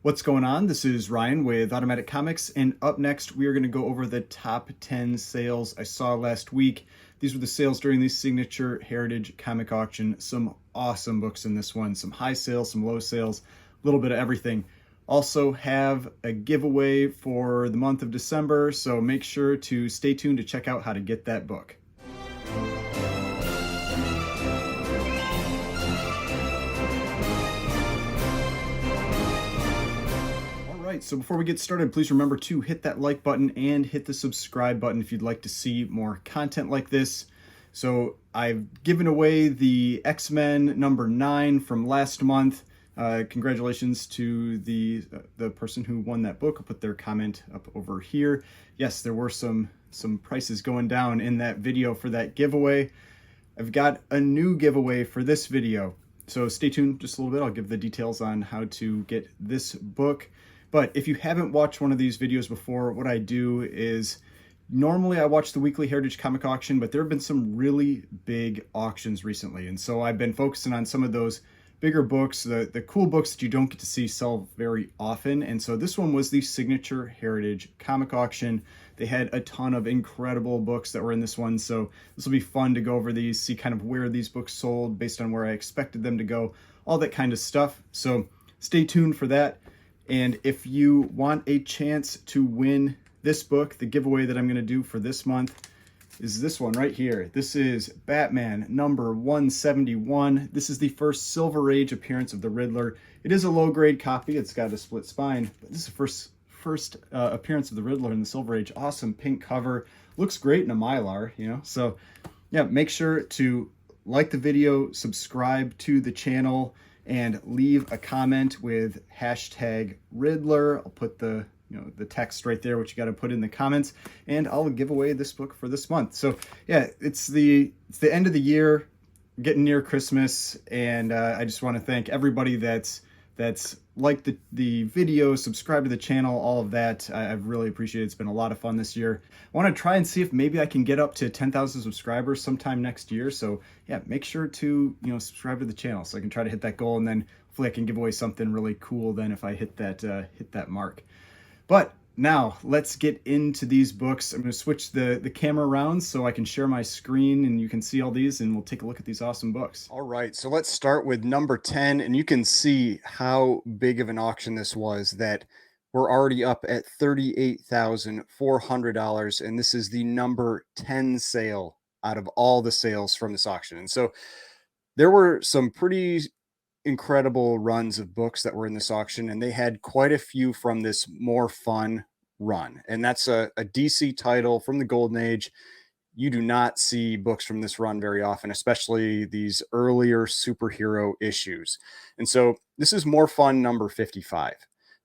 What's going on? This is Ryan with Automatic Comics, and up next we are going to go over the top 10 sales I saw last week. These were the sales during the Signature Heritage Comic Auction. Some awesome books in this one, some high sales, some low sales, a little bit of everything. Also have a giveaway for the month of December, so make sure to stay tuned to check out how to get that book. So before we get started, please remember to hit that like button and hit the subscribe button if you'd like to see more content like this. So I've given away the X-Men number 9 from last month. Congratulations to the person who won that book. I'll put their comment up over here. Yes, there were some prices going down in that video for that giveaway. I've got a new giveaway for this video. So stay tuned just a little bit. I'll give the details on how to get this book. But if you haven't watched one of these videos before, what I do is normally I watch the weekly Heritage Comic Auction, but there have been some really big auctions recently. And so I've been focusing on some of those bigger books, the cool books that you don't get to see sell very often. And so this one was the Signature Heritage Comic Auction. They had a ton of incredible books that were in this one. So this will be fun to go over these, see kind of where these books sold based on where I expected them to go, all that kind of stuff. So stay tuned for that. And if you want a chance to win this book, the giveaway that I'm going to do for this month is this one right here. This is Batman number 171. This is the first Silver Age appearance of the Riddler. It is a low-grade copy. It's got a split spine, but this is the first appearance of the Riddler in the Silver Age. Awesome pink cover. Looks great in a Mylar, you know. So, yeah, make sure to like the video, subscribe to the channel, and leave a comment with hashtag Riddler. I'll put the text right there, which you got to put in the comments, and I'll give away this book for this month. So yeah, it's the end of the year, getting near Christmas, and I just want to thank everybody that's liked the video, subscribe to the channel, all of that. I've really appreciated it. It's been a lot of fun this year. I want to try and see if maybe I can get up to 10,000 subscribers sometime next year. So yeah, make sure to subscribe to the channel so I can try to hit that goal, and then hopefully I can give away something really cool then if I hit that mark. But now let's get into these books. I'm going to switch the camera around so I can share my screen and you can see all these, and we'll take a look at these awesome books. All right, so let's start with number 10, and you can see how big of an auction this was, that we're already up at $38,400, and this is the number 10 sale out of all the sales from this auction. And so there were some pretty incredible runs of books that were in this auction, and they had quite a few from this More Fun run. And that's a DC title from the Golden Age. You do not see books from this run very often, especially these earlier superhero issues. And so this is More Fun number 55.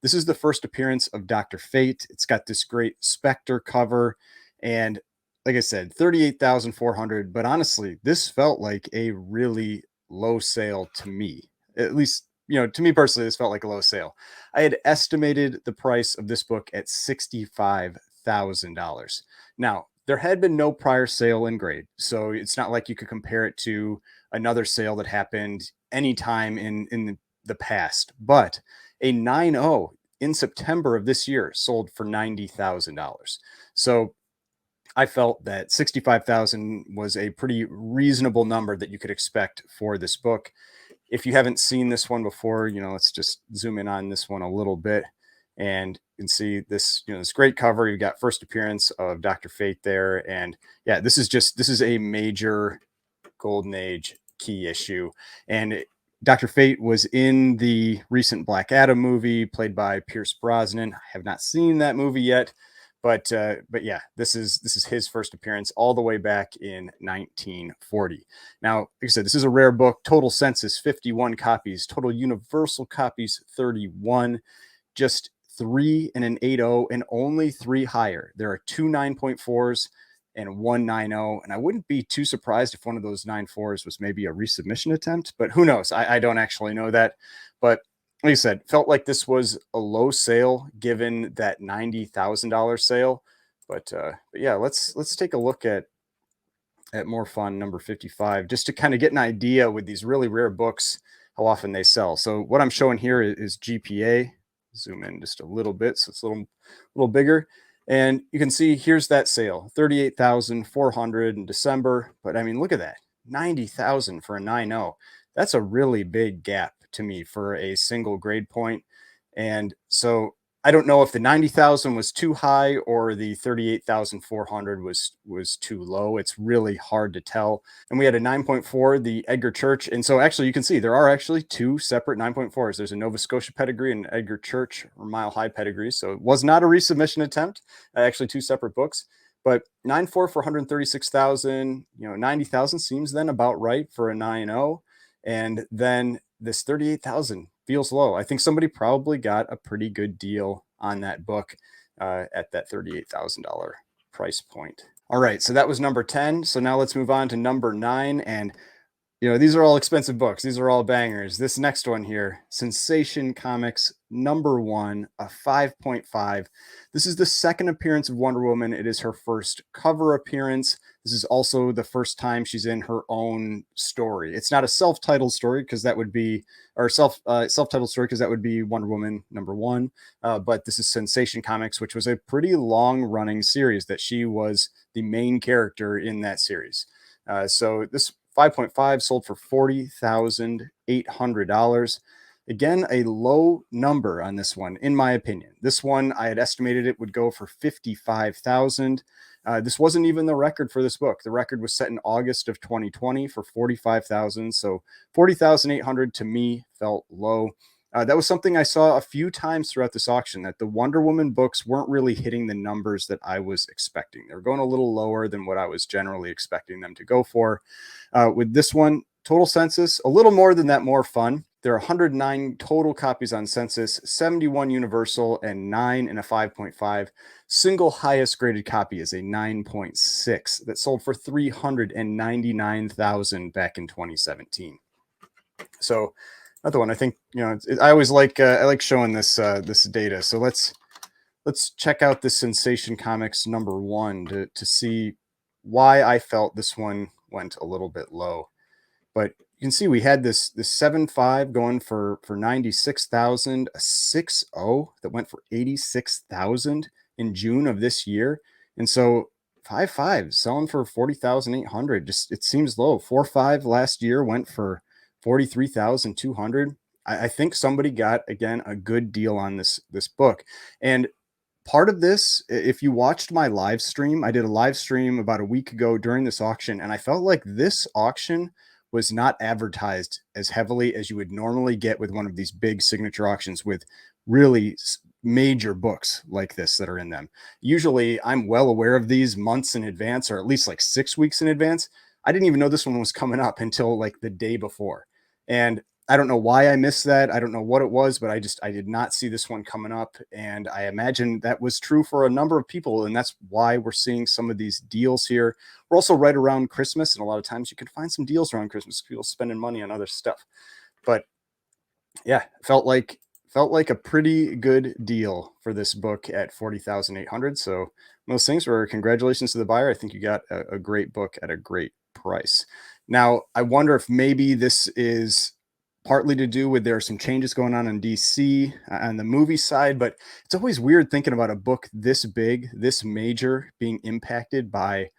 This is the first appearance of Dr. Fate. It's got this great Spectre cover, and like I said, 38,400, but honestly, this felt like a really low sale to me. At least, to me personally, this felt like a low sale. I had estimated the price of this book at $65,000. Now, there had been no prior sale in grade, so it's not like you could compare it to another sale that happened anytime in the past. But a 9.0 in September of this year sold for $90,000. So I felt that 65,000 was a pretty reasonable number that you could expect for this book. If you haven't seen this one before, let's just zoom in on this one a little bit, and you can see this, this great cover. You've got first appearance of Dr. Fate there. And yeah, this is a major Golden Age key issue. And Dr. Fate was in the recent Black Adam movie played by Pierce Brosnan. I have not seen that movie yet. But yeah, this is his first appearance all the way back in 1940. Now, like I said, this is a rare book. Total census 51 copies. Total universal copies 31. Just 3 and an 8.0, and only 3 higher. There are 2 9.4s and 1 9.0, and I wouldn't be too surprised if one of those 9.4s was maybe a resubmission attempt. But who knows? I don't actually know that. But like I said, felt like this was a low sale given that $90,000 sale. But yeah, let's take a look at More Fun number 55, just to kind of get an idea with these really rare books how often they sell. So what I'm showing here is GPA. zoom in just a little bit so it's a little bigger. And you can see here's that sale, 38,400 in December. But I mean, look at that, 90,000 for a 9.0. That's a really big gap to me for a single grade point. And so I don't know if the 90,000 was too high or the 38,400 was too low. It's really hard to tell. And we had a 9.4, the Edgar Church. And so actually you can see there are actually two separate 9.4s. There's a Nova Scotia pedigree and Edgar Church or Mile High pedigree. So it was not a resubmission attempt, actually two separate books. But 9.4 for 136,000, 90,000 seems then about right for a 9.0. And then this 38,000 feels low. I think somebody probably got a pretty good deal on that book at that $38,000 price point. All right, so that was number 10. So now let's move on to number 9. And these are all expensive books. These are all bangers. This next one here, Sensation Comics number 1, a 5.5. This is the second appearance of Wonder Woman. It is her first cover appearance. This is also the first time she's in her own story. It's not a self-titled story because that would be, or self-titled story because that would be Wonder Woman number 1. But this is Sensation Comics, which was a pretty long-running series that she was the main character in that series. So this 5.5 sold for $40,800. Again, a low number on this one, in my opinion. This one, I had estimated it would go for $55,000. This wasn't even the record for this book. The record was set in August of 2020 for $45,000. So $40,800 to me felt low. That was something I saw a few times throughout this auction, that the Wonder Woman books weren't really hitting the numbers that I was expecting. They were going a little lower than what I was generally expecting them to go for. With this one, total census, a little more than that, more fun. There are 109 total copies on census, 71 universal, and 9 in a 5.5. Single highest graded copy is a 9.6 that sold for $399,000 back in 2017. So another one, I think, I always like showing this data. So let's check out this Sensation Comics number 1 to see why I felt this one went a little bit low. But you can see we had this 7.5 going for 96,000, a 6.0 that went for 86,000 in June of this year. And so 5.5 selling for 40,800, just it seems low. 4.5 last year went for 43,200. I think somebody got, again, a good deal on this book. And part of this, if you watched my live stream, I did a live stream about a week ago during this auction, and I felt like this auction was not advertised as heavily as you would normally get with one of these big signature auctions with really major books like this that are in them. Usually I'm well aware of these months in advance, or at least like 6 weeks in advance. I didn't even know this one was coming up until like the day before. And I don't know why I missed that. I don't know what it was, but I did not see this one coming up. And I imagine that was true for a number of people. And that's why we're seeing some of these deals here. We're also right around Christmas. And a lot of times you can find some deals around Christmas, people spending money on other stuff. But yeah, felt like a pretty good deal for this book at 40,800. So most things were congratulations to the buyer. I think you got a great book at a great price. Now, I wonder if maybe this is partly to do with there are some changes going on in DC on the movie side, but it's always weird thinking about a book this big, this major being impacted by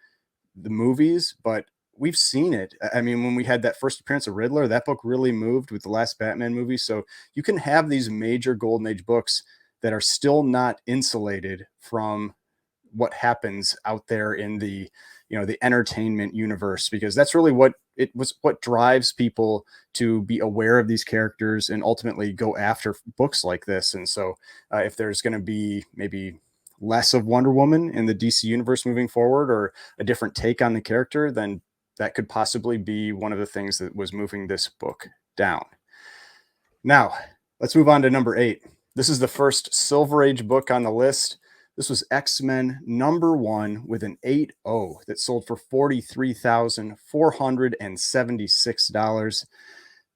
the movies, but we've seen it. I mean, when we had that first appearance of Riddler, that book really moved with the last Batman movie. So you can have these major Golden Age books that are still not insulated from what happens out there in the the entertainment universe, because that's really what drives people to be aware of these characters and ultimately go after books like this. And so if there's going to be maybe less of Wonder Woman in the DC universe moving forward, or a different take on the character, then that could possibly be one of the things that was moving this book down. Now let's move on to number 8. This is the first Silver Age book on the list. This was X-Men number 1 with an 8.0 that sold for $43,476.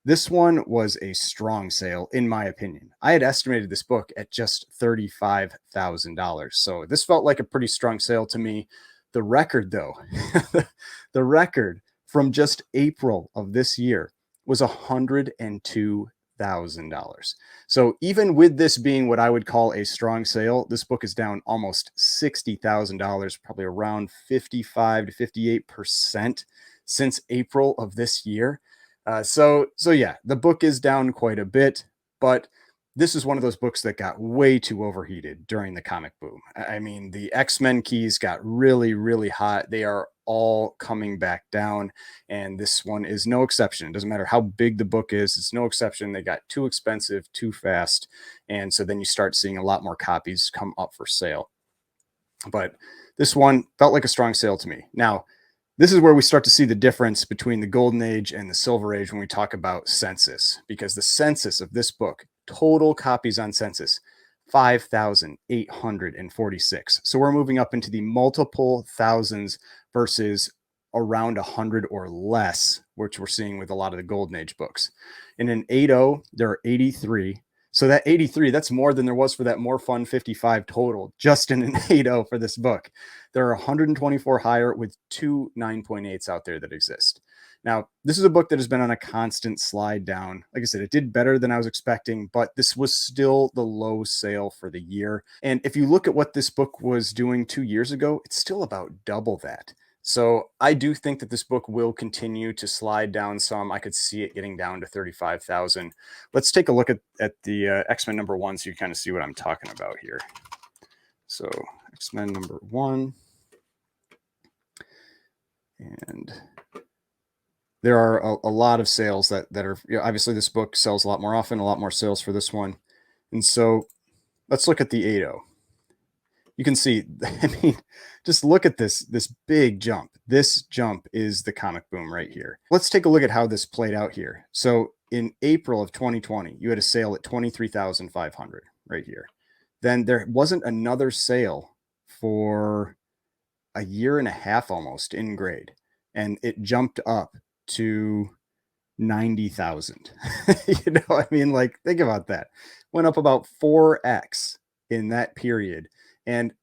This one was a strong sale, in my opinion. I had estimated this book at just $35,000. So this felt like a pretty strong sale to me. The record, though, the record from just April of this year was $102,000. So even with this being what I would call a strong sale, this book is down almost $60,000, probably around 55 to 58% since April of this year. So yeah, the book is down quite a bit, but this is one of those books that got way too overheated during the comic boom. I mean, the X-Men keys got really, really hot. They are all coming back down, and this one is no exception. It doesn't matter how big the book is, it's no exception. They got too expensive too fast, and so then you start seeing a lot more copies come up for sale. But this one felt like a strong sale to me. Now, this is where we start to see the difference between the golden age and the silver age when we talk about census, because the census of this book, total copies on census, 5,846. So we're moving up into the multiple thousands versus around 100 or less, which we're seeing with a lot of the golden age books. In an 8.0, there are 83. So that 83, that's more than there was for that More Fun 55 total, just in an 8.0 for this book. There are 124 higher with two 9.8s out there that exist. Now, this is a book that has been on a constant slide down. Like I said, it did better than I was expecting, but this was still the low sale for the year. And if you look at what this book was doing 2 years ago, it's still about double that. So I do think that this book will continue to slide down some. I could see it getting down to 35,000. Let's take a look at the X-Men #1 so you kind of see what I'm talking about here. So X-Men #1. And there are a lot of sales that are, you know, obviously this book sells a lot more often, a lot more sales for this one. And so let's look at the 8.0. You can see, I mean, just look at this big jump. This jump is the comic boom right here. Let's take a look at how this played out here. So in April of 2020, you had a sale at 23,500 right here. Then there wasn't another sale for a year and a half almost in grade, and it jumped up to 90,000. You know, I mean, like, think about that. Went up about 4x in that period. And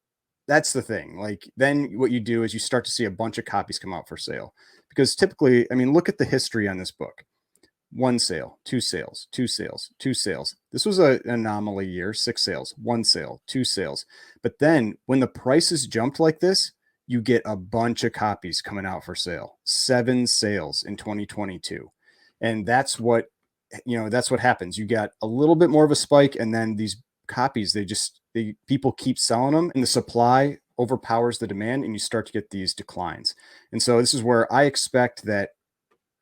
that's the thing. Like, then what you do is you start to see a bunch of copies come out for sale. Because typically, I mean, look at the history on this book. One sale, two sales, two sales, two sales. This was an anomaly year, 6 sales, one sale, two sales. But then when the prices jumped like this, you get a bunch of copies coming out for sale. 7 sales in 2022. And that's what, you know, that's what happens. You got a little bit more of a spike, and then these copies, people keep selling them, and the supply overpowers the demand, and you start to get these declines. And so this is where I expect that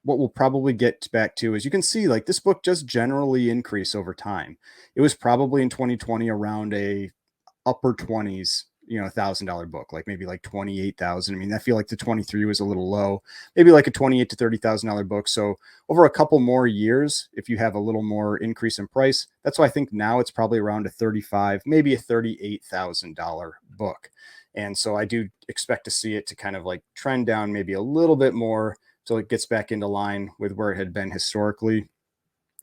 what we'll probably get back to is, you can see, like, this book just generally increase over time. It was probably in 2020 around a upper 20s, you know, $1,000 book, like maybe like 28,000. I mean, I feel like the 23 was a little low, maybe like a 28 to $30,000 book. So over a couple more years, if you have a little more increase in price, that's why I think now it's probably around a 35, maybe a $38,000 book. And so I do expect to see it to kind of like trend down maybe a little bit more so it gets back into line with where it had been historically.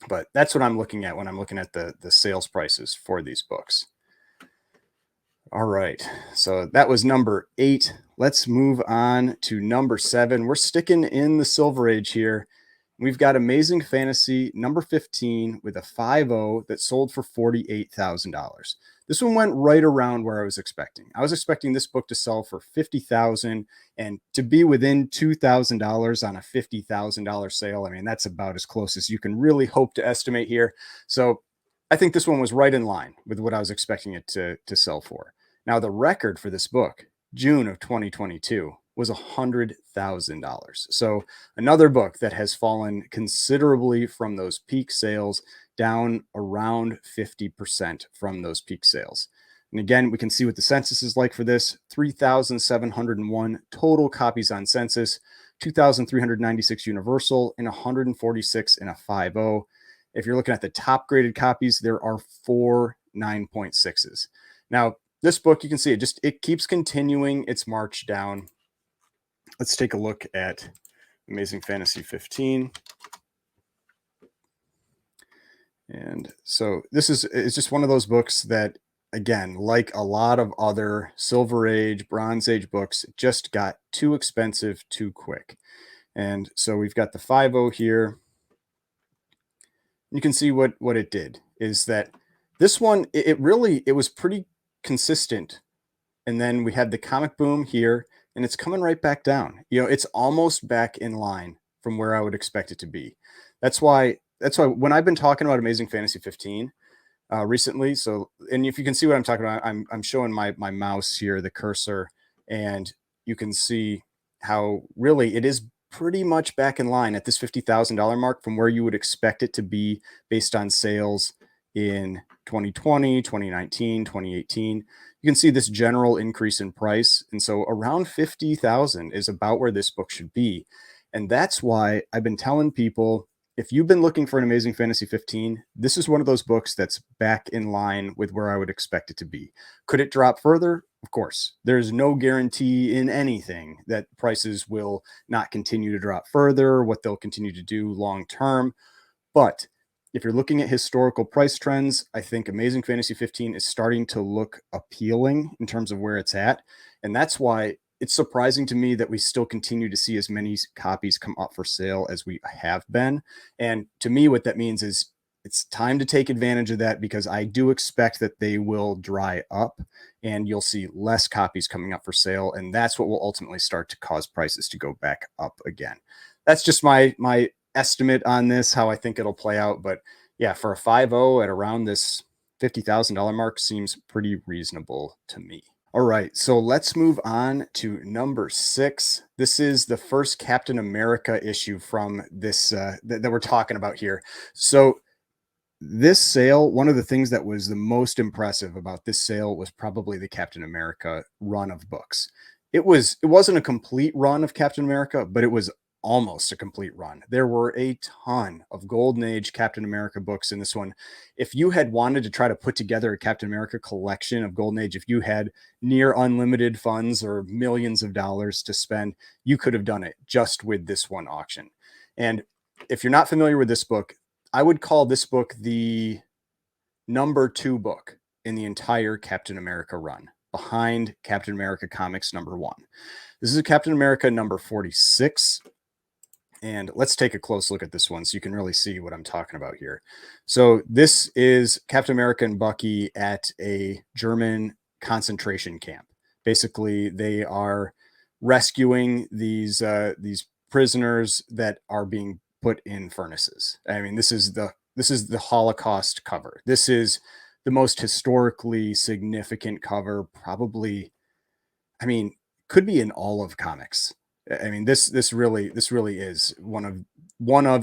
But that's what I'm looking at when I'm looking at the sales prices for these books. All right, so that was number 8. Let's move on to number 7. We're sticking in the Silver Age here. We've got Amazing Fantasy number 15 with a 5.0 that sold for $48,000. This one went right around where I was expecting. I was expecting this book to sell for $50,000, and to be within $2,000 on a $50,000 sale. I mean, that's about as close as you can really hope to estimate here. So I think this one was right in line with what I was expecting it to sell for. Now, the record for this book, June of 2022, was $100,000. So another book that has fallen considerably from those peak sales, down around 50% from those peak sales. And again, we can see what the census is like for this. 3,701 total copies on census, 2,396 universal, and 146 in a 5.0. If you're looking at the top graded copies, there are 4 9.6s. Now, this book, you can see it keeps continuing its march down. Let's take a look at Amazing Fantasy 15. And so this is just one of those books that, again, like a lot of other Silver Age, Bronze Age books, just got too expensive too quick. And so we've got the 5.0 here. You can see what it did is that this one, it was pretty consistent. And then we had the comic boom here, and it's coming right back down. It's almost back in line from where I would expect it to be. That's why when I've been talking about Amazing Fantasy 15 recently, so, and if you can see what I'm talking about, I'm showing my mouse here, the cursor, and you can see how really it is pretty much back in line at this $50,000 mark from where you would expect it to be based on sales in 2020, 2019, 2018. You can see this general increase in price. And so around 50,000 is about where this book should be. And that's why I've been telling people, if you've been looking for an Amazing Fantasy 15, this is one of those books that's back in line with where I would expect it to be. Could it drop further? Of course. There's no guarantee in anything that prices will not continue to drop further, what they'll continue to do long term. But if you're looking at historical price trends, I think Amazing Fantasy 15 is starting to look appealing in terms of where it's at. And that's why it's surprising to me that we still continue to see as many copies come up for sale as we have been. And to me, what that means is it's time to take advantage of that, because I do expect that they will dry up and you'll see less copies coming up for sale. And that's what will ultimately start to cause prices to go back up again. That's just my estimate on this, how I think it'll play out. But yeah, for a 5.0 at around this $50,000 mark seems pretty reasonable to me. All right, so let's move on to number 6. This is the first Captain America issue from this that we're talking about here. So this sale, one of the things that was the most impressive about this sale was probably the Captain America run of books. It wasn't a complete run of Captain America, but it was almost a complete run. There were a ton of Golden Age Captain America books in this one. If you had wanted to try to put together a Captain America collection of Golden Age, if you had near unlimited funds or millions of dollars to spend, you could have done it just with this one auction. And if you're not familiar with this book, I would call this book the number 2 book in the entire Captain America run, behind Captain America Comics number 1. This is a Captain America number 46. And let's take a close look at this one so you can really see what I'm talking about here. So this is Captain America and Bucky at a German concentration camp. Basically, they are rescuing these prisoners that are being put in furnaces. I mean, this is the Holocaust cover. This is the most historically significant cover, probably. I mean, could be in all of comics. I mean, this really is one of,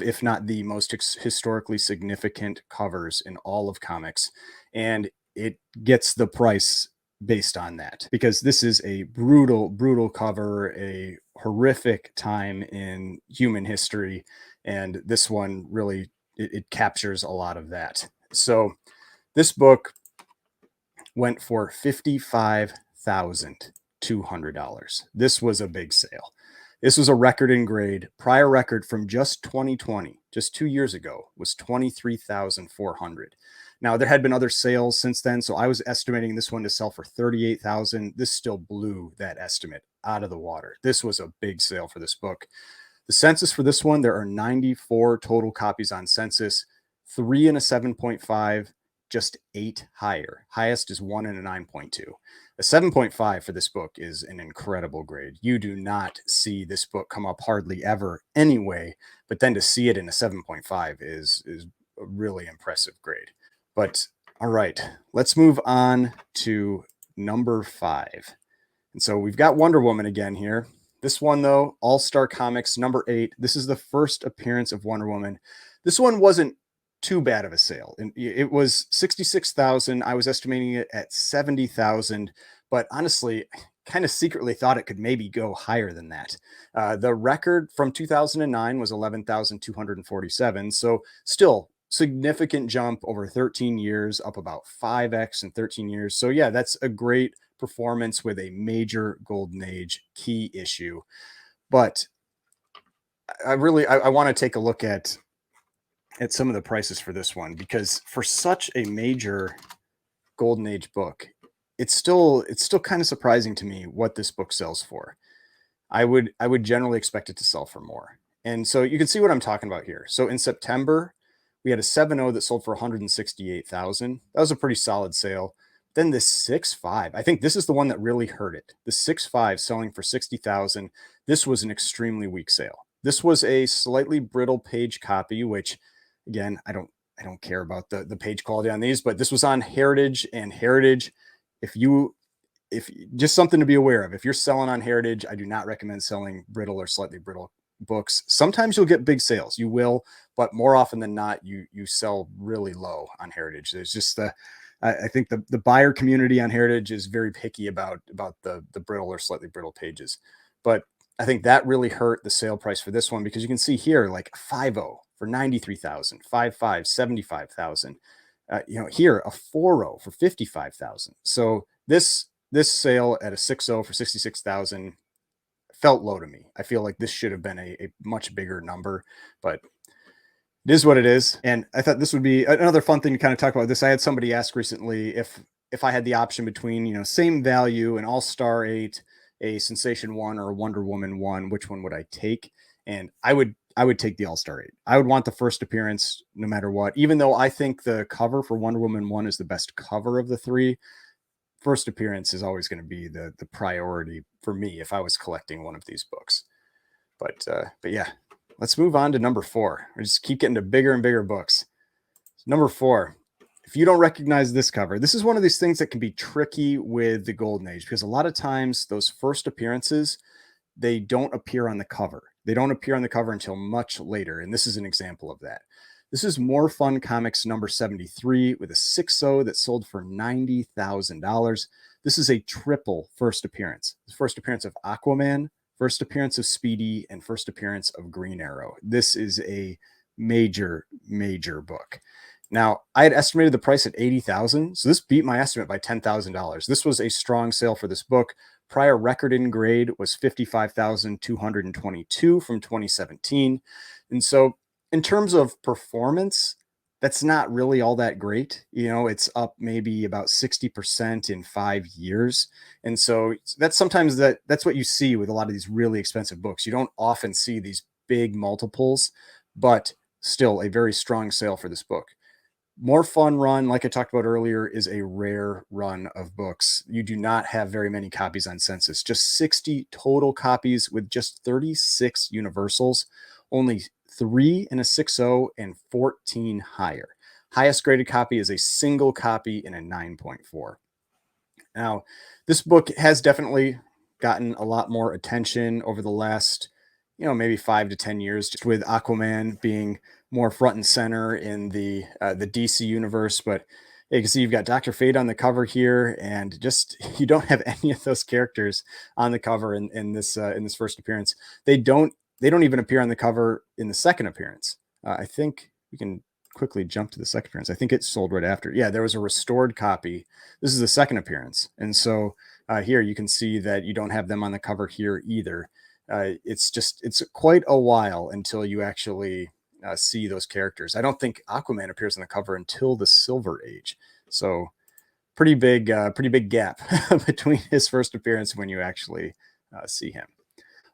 if not the most historically significant covers in all of comics, and it gets the price based on that, because this is a brutal cover, a horrific time in human history, and this one really it captures a lot of that. So this book went for $55,200. This was a big sale. This was a record in grade. Prior record from just 2020, just 2 years ago, was 23,400. Now, there had been other sales since then, so I was estimating this one to sell for 38,000. This still blew that estimate out of the water. This was a big sale for this book. The census for this one, there are 94 total copies on census, 3 in a 7.5, just 8 higher. Highest is 1 in a 9.2. A 7.5 for this book is an incredible grade. You do not see this book come up hardly ever anyway, but then to see it in a 7.5 is a really impressive grade. But all right, let's move on to number 5. And so we've got Wonder Woman again here. This one, though, All-Star Comics number 8. This is the first appearance of Wonder Woman. This one wasn't too bad of a sale. And it was 66,000. I was estimating it at 70,000, but honestly, kind of secretly thought it could maybe go higher than that. The record from 2009 was 11,247. So still significant jump over 13 years, up about 5x in 13 years. So yeah, that's a great performance with a major Golden Age key issue. But I want to take a look at some of the prices for this one, because for such a major Golden Age book, it's still kind of surprising to me what this book sells for. I would generally expect it to sell for more. And so you can see what I'm talking about here. So in September, We had a 7.0 that sold for 168,000. That was a pretty solid sale. Then the 6.5, I think this is the one that really hurt it. The 6.5 selling for 60,000. This was an extremely weak sale. This was a slightly brittle page copy, which again, I don't care about the page quality on these, but this was on Heritage, and Heritage, if just something to be aware of, if you're selling on Heritage, I do not recommend selling brittle or slightly brittle books. Sometimes you'll get big sales, you will, but more often than not, you sell really low on Heritage. There's just I think the buyer community on Heritage is very picky about the brittle or slightly brittle pages. But I think that really hurt the sale price for this one, because you can see here like 5.0 for 93,000, 5.5, 75,000. Here a 4.0 for 55,000. So this sale at a 6.0 for 66,000 felt low to me. I feel like this should have been a much bigger number, but it is what it is. And I thought this would be another fun thing to kind of talk about this. I had somebody ask recently if I had the option between, same value, an All-Star 8, a Sensation 1, or a Wonder Woman 1, which one would I take? And I would take the All-Star 8. I would want the first appearance no matter what, even though I think the cover for Wonder Woman 1 is the best cover of the three. First appearance is always going to be the priority for me if I was collecting one of these books. But yeah, let's move on to number 4. We just keep getting to bigger and bigger books. Number 4. If you don't recognize this cover, this is one of these things that can be tricky with the Golden Age, because a lot of times those first appearances, they don't appear on the cover. They don't appear on the cover until much later, and this is an example of that. This is More Fun Comics number 73 with a 6.0 that sold for $90,000. This is a triple first appearance. The first appearance of Aquaman, first appearance of Speedy, and first appearance of Green Arrow. This is a major, major book. Now, I had estimated the price at $80,000, so this beat my estimate by $10,000. This was a strong sale for this book. Prior record in grade was 55,222 from 2017. And so in terms of performance, that's not really all that great. It's up maybe about 60% in 5 years. And so that's sometimes that's what you see with a lot of these really expensive books. You don't often see these big multiples, but still a very strong sale for this book. More Fun run, like I talked about earlier, is a rare run of books. You do not have very many copies on Census, just 60 total copies with just 36 universals, only 3 in a 6.0 and 14 higher. Highest graded copy is a single copy in a 9.4. Now, this book has definitely gotten a lot more attention over the last, maybe 5 to 10 years, just with Aquaman being more front and center in the DC universe. But you can see you've got Dr. Fate on the cover here, and just you don't have any of those characters on the cover in this first appearance. They don't even appear on the cover in the second appearance. I think we can quickly jump to the second appearance. I think it sold right after. Yeah, there was a restored copy. This is the second appearance, and so here you can see that you don't have them on the cover here either. It's quite a while until you actually see those characters. I don't think Aquaman appears on the cover until the Silver Age. So pretty big gap between his first appearance and when you actually see him.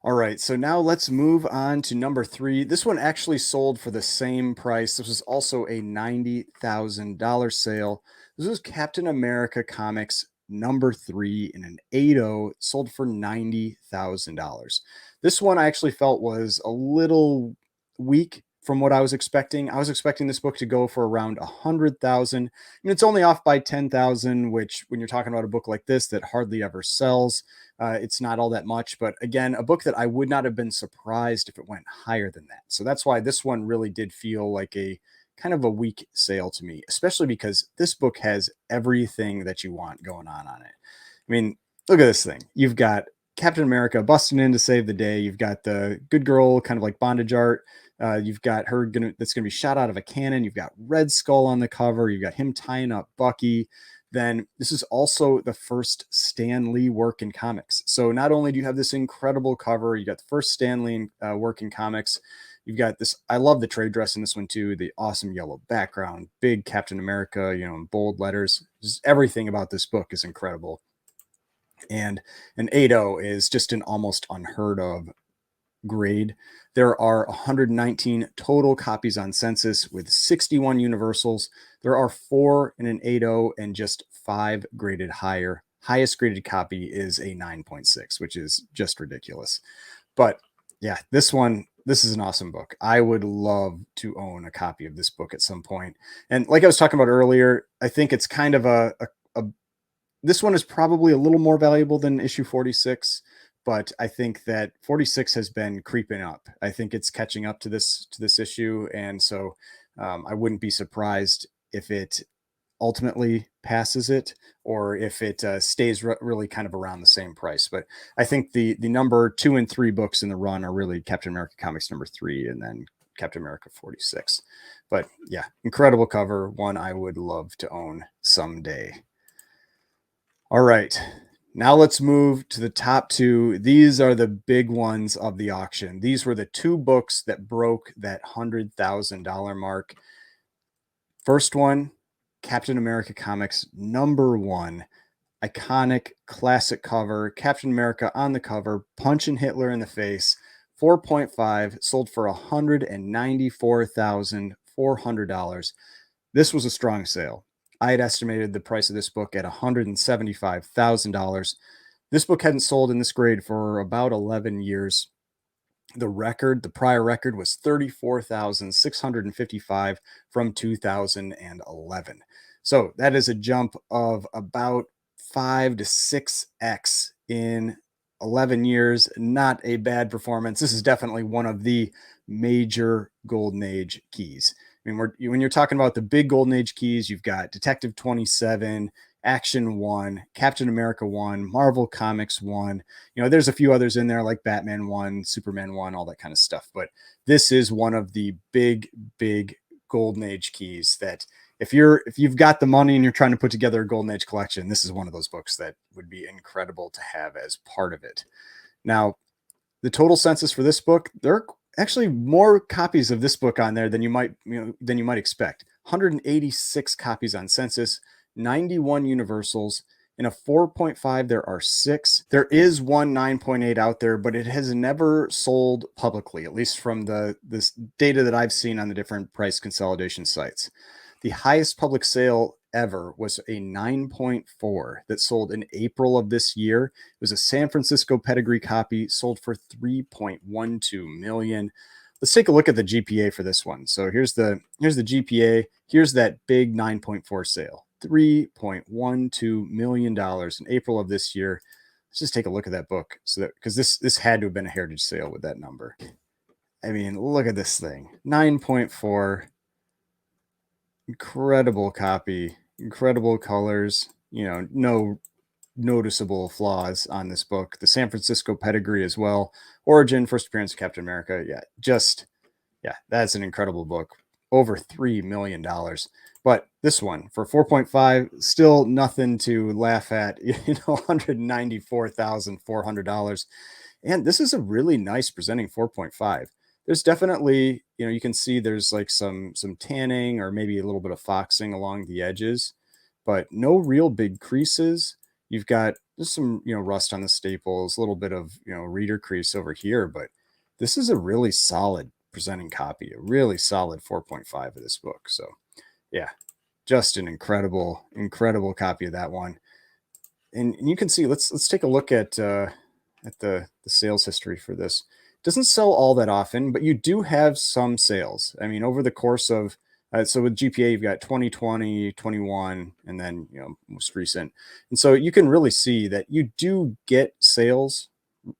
All right, so now let's move on to number 3. This one actually sold for the same price. This was also a $90,000 sale. This was Captain America Comics number 3 in an 8.0, sold for $90,000. This one I actually felt was a little weak from what I was expecting. I was expecting this book to go for around 100,000. I mean, it's only off by 10,000, which when you're talking about a book like this that hardly ever sells, it's not all that much. But again, a book that I would not have been surprised if it went higher than that. So that's why this one really did feel like a kind of a weak sale to me, especially because this book has everything that you want going on it. I mean, look at this thing. You've got Captain America busting in to save the day. You've got the good girl kind of like bondage art. You've got her that's going to be shot out of a cannon. You've got Red Skull on the cover. You've got him tying up Bucky. Then this is also the first Stan Lee work in comics. So not only do you have this incredible cover, you got the first Stan Lee work in comics. You've got this. I love the trade dress in this one too. The awesome yellow background, big Captain America, in bold letters. Just everything about this book is incredible. And an 8.0 is just an almost unheard of grade. There are 119 total copies on census with 61 universals. There are 4 in an 8.0 and just 5 graded higher. Highest graded copy is a 9.6, which is just ridiculous. But yeah, this is an awesome book. I would love to own a copy of this book at some point. And like I was talking about earlier, I think it's kind of a this one is probably a little more valuable than issue 46, but I think that 46 has been creeping up. I think it's catching up to this issue, and so I wouldn't be surprised if it ultimately passes it, or if it stays really kind of around the same price. But I think the number 2 and 3 books in the run are really Captain America Comics number 3 and then Captain America 46. But yeah, incredible cover, one I would love to own someday. All right, now let's move to the top 2. These are the big ones of the auction. These were the 2 books that broke that $100,000 mark. First one, Captain America Comics number 1. Iconic classic cover, Captain America on the cover, punching Hitler in the face. 4.5, sold for $194,400. This was a strong sale. I had estimated the price of this book at $175,000. This book hadn't sold in this grade for about 11 years. The prior record was 34,655 from 2011. So that is a jump of about 5 to 6x in 11 years. Not a bad performance. This is definitely one of the major Golden Age keys. I mean, when you're talking about the big Golden Age keys, you've got Detective 27, Action 1, Captain America 1, Marvel Comics 1. There's a few others in there like Batman 1, Superman 1, all that kind of stuff. But this is one of the big Golden Age keys that if you've got the money and you're trying to put together a Golden Age collection, this is one of those books that would be incredible to have as part of it. Now, the total census for this book, there are actually more copies of this book on there than you might expect. 186 copies on census, 91 universals. In a 4.5, there are 6. There is one 9.8 out there, but it has never sold publicly, at least from this data that I've seen on the different price consolidation sites. The highest public sale ever was a 9.4 that sold in April of this year. It was a San Francisco pedigree copy, sold for $3.12 million. Let's take a look at the GPA for this one. So here's the GPA. Here's that big 9.4 sale, $3.12 million in April of this year. Let's just take a look at that book, because this had to have been a heritage sale with that number. I mean, look at this thing, 9.4. Incredible copy, incredible colors, no noticeable flaws on this book. The San Francisco pedigree as well. Origin, first appearance of Captain America. That's an incredible book. Over $3 million. But this one for 4.5, still nothing to laugh at, $194,400. And this is a really nice presenting 4.5. There's definitely, you can see there's like some tanning or maybe a little bit of foxing along the edges, but no real big creases. You've got just some, rust on the staples, a little bit of, reader crease over here, but this is a really solid presenting copy, a really solid 4.5 of this book. So yeah, just an incredible copy of that one. And you can see, let's take a look at the sales history for this. Doesn't sell all that often, but you do have some sales. I mean, over the course of, so with GPA, you've got 2020, 21, and then, most recent. And so you can really see that you do get sales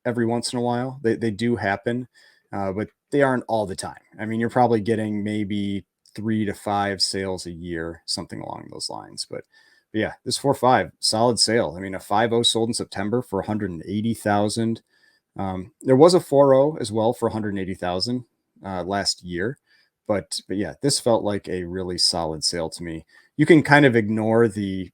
every once in a while. They do happen, but they aren't all the time. I mean, you're probably getting maybe 3 to 5 sales a year, something along those lines. But yeah, this 4.5, solid sale. I mean, a 5.0 sold in September for 180,000. There was a 4.0 as well for 180,000 last year, but yeah, this felt like a really solid sale to me. You can kind of ignore the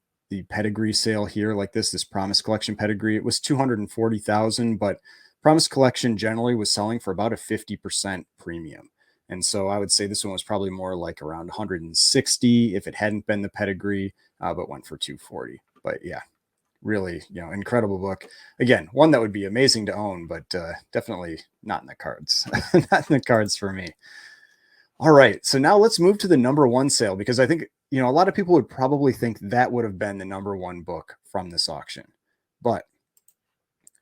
pedigree sale here, like this Promise Collection pedigree. It was 240,000, but Promise Collection generally was selling for about a 50% premium. And so I would say this one was probably more like around 160 if it hadn't been the pedigree, but went for 240. But yeah, really, incredible book. Again, one that would be amazing to own, but definitely not in the cards. Not in the cards for me. All right, so now let's move to the number one sale, because I think, a lot of people would probably think that would have been the number one book from this auction. But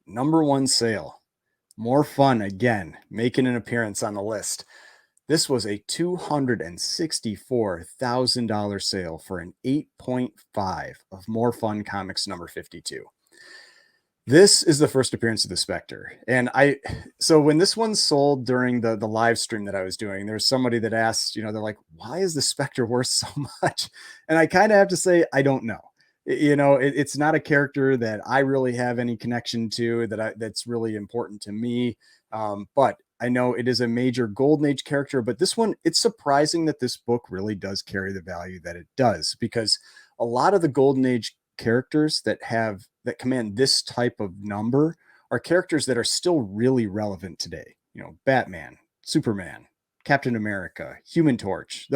number one sale, more fun again, making an appearance on the list. This was a $264,000 sale for an 8.5 of More Fun Comics number 52. This is the first appearance of the Spectre. And so when this one sold during the live stream that I was doing, there was somebody that asked, they're like, why is the Spectre worth so much? And I kind of have to say, I don't know. It's not a character that I really have any connection to, that's really important to me. But I know it is a major Golden Age character, but this one, it's surprising that this book really does carry the value that it does, because a lot of the Golden Age characters that command this type of number are characters that are still really relevant today. Batman, Superman, Captain America, Human Torch,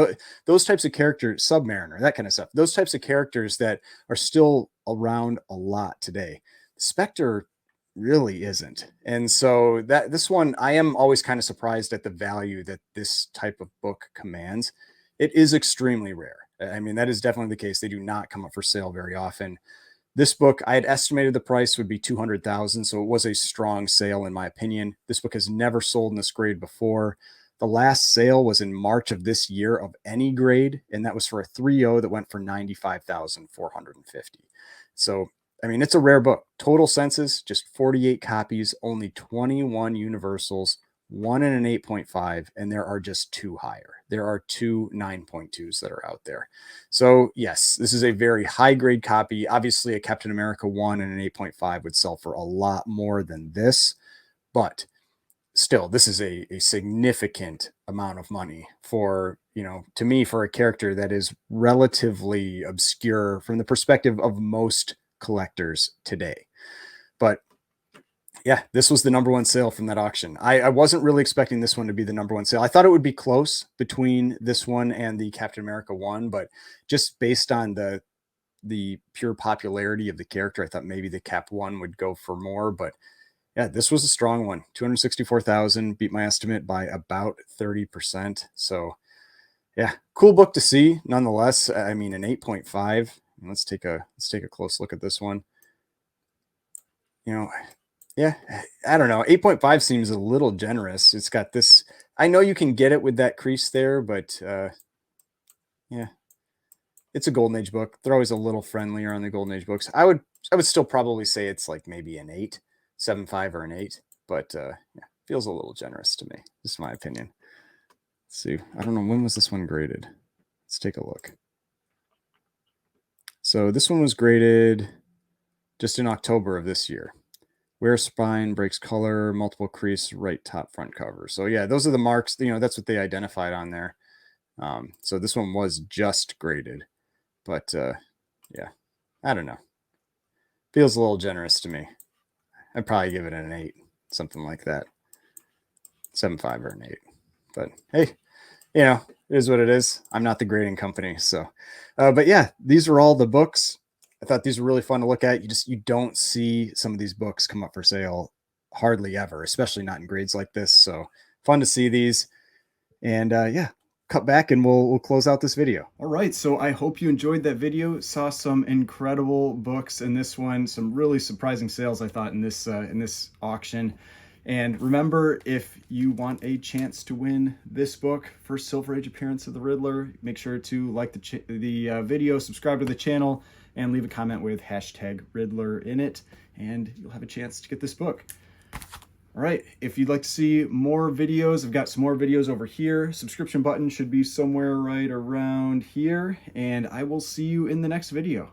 those types of characters, Submariner, that kind of stuff. Those types of characters that are still around a lot today. Spectre really isn't. And so this one, I am always kind of surprised at the value that this type of book commands. It is extremely rare. I mean, that is definitely the case. They do not come up for sale very often. This book, I had estimated the price would be $200,000, so it was a strong sale in my opinion. This book has never sold in this grade before. The last sale was in March of this year of any grade, and that was for a 3.0 that went for $95,450. So, I mean, it's a rare book. Total census, just 48 copies, only 21 universals, one in an 8.5, and there are just two higher. There are two 9.2s that are out there. So yes, this is a very high grade copy. Obviously a Captain America 1 and an 8.5 would sell for a lot more than this, but still, this is a significant amount of money for, to me, for a character that is relatively obscure from the perspective of most collectors today. But yeah, this was the number one sale from that auction. I wasn't really expecting this one to be the number one sale. I thought it would be close between this one and the Captain America 1, but just based on the pure popularity of the character, I thought maybe the Cap 1 would go for more. But yeah, this was a strong one. 264,000, beat my estimate by about 30%. So yeah, cool book to see nonetheless. I mean, an 8.5. Let's take a close look at this one. Yeah, I don't know. 8.5 seems a little generous. It's got this. I know you can get it with that crease there, but yeah, it's a Golden Age book. They're always a little friendlier on the Golden Age books. I would still probably say it's like maybe an 8.75 or an 8, but yeah, feels a little generous to me. Just my opinion. Let's see. I don't know, when was this one graded? Let's take a look. So this one was graded just in October of this year. Wear spine, breaks color, multiple crease, right top front cover. So yeah, those are the marks. That's what they identified on there. So this one was just graded, but yeah, I don't know. Feels a little generous to me. I'd probably give it an 8, something like that. 7.5 or an 8. But hey, it is what it is. I'm not the grading company, so. But yeah, these are all the books. I thought these were really fun to look at. You don't see some of these books come up for sale hardly ever, especially not in grades like this. So fun to see these. And yeah, cut back and we'll close out this video. All right, so I hope you enjoyed that video. Saw some incredible books in this one, some really surprising sales I thought in this auction. And remember, if you want a chance to win this book, first Silver Age appearance of the Riddler, make sure to like the video, subscribe to the channel, and leave a comment with #Riddler in it, and you'll have a chance to get this book. All right, if you'd like to see more videos, I've got some more videos over here. Subscription button should be somewhere right around here, and I will see you in the next video.